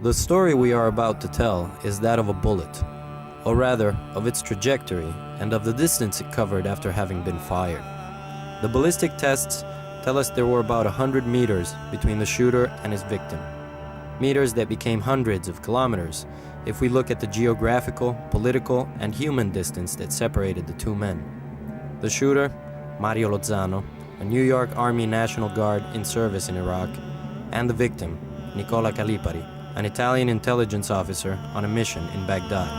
The story we are about to tell is that of a bullet, or rather, of its trajectory and of the distance it covered after having been fired. The ballistic tests tell us there were about 100 meters between the shooter and his victim. Meters that became hundreds of kilometers if we look at the geographical, political, and human distance that separated the two men. The shooter, Mario Lozano, a New York Army National Guard in service in Iraq, and the victim, Nicola Calipari, an Italian intelligence officer on a mission in Baghdad.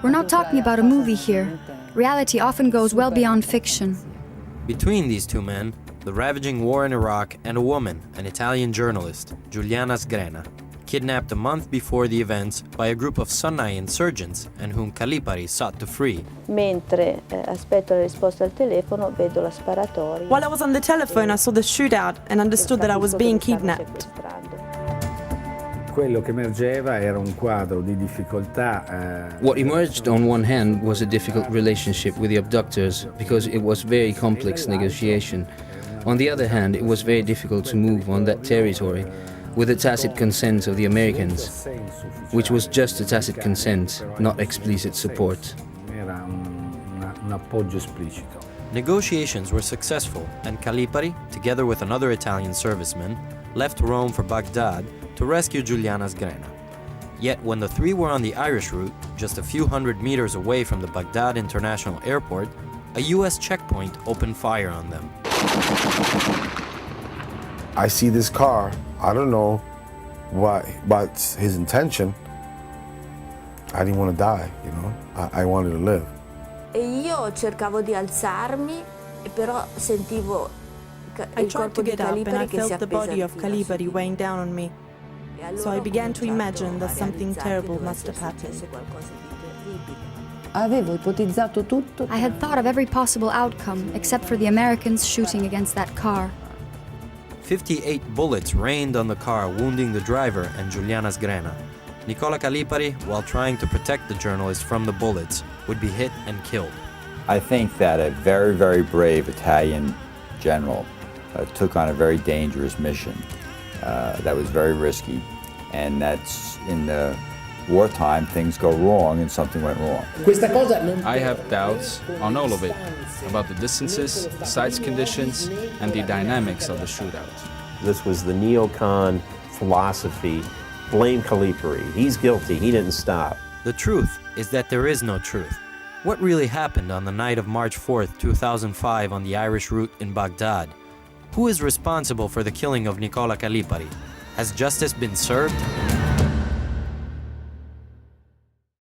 We're not talking about a movie here. Reality often goes well beyond fiction. Between these two men, the ravaging war in Iraq and a woman, an Italian journalist, Giuliana Sgrena, kidnapped a month before the events by a group of Sonnai insurgents and whom Calipari sought to free. Mentre aspetto la risposta al telefono, vedo la sparatoria. While I was on the telephone, I saw the shootout and understood that I was being kidnapped. Quello che emergeva era un quadro di difficoltà. What emerged on one hand was a difficult relationship with the abductors because it was very complex negotiation. On the other hand, it was very difficult to move on that territory with the tacit consent of the Americans, which was just a tacit consent, not explicit support. Era un appoggio esplicito. Negotiations were successful, and Calipari, together with another Italian serviceman, left Rome for Baghdad to rescue Giuliana Sgrena. Yet when the three were on the Irish route, just a few hundred meters away from the Baghdad International Airport, a US checkpoint opened fire on them. I see this car, I don't know what's his intention. I didn't want to die, you know, I wanted to live. E io cercavo di alzarmi, però sentivo I il tried to corpo di get up and I Calipari che si felt the body of appesantiva su Calipari di me. weighing down on me. E allora So I ho began to cominciato imagine that a something realizzare che terrible doveva must have essere happened. successo qualcosa di terribile. Avevo ipotizzato tutto. I had thought of every possible outcome except for the Americans shooting against that car. 58 bullets rained on the car, wounding the driver and Giuliana Sgrena. Nicola Calipari, while trying to protect the journalist from the bullets, would be hit and killed. I think that a very, very brave Italian general took on a very dangerous mission that was very risky, and that's in the wartime things go wrong and something went wrong. I have doubts on all of it, about the distances, the sights conditions, and the dynamics of the shootout. This was the neocon philosophy. Blame Calipari. He's guilty. He didn't stop. The truth is that there is no truth. What really happened on the night of March 4th, 2005 on the Irish route in Baghdad? Who is responsible for the killing of Nicola Calipari? Has justice been served?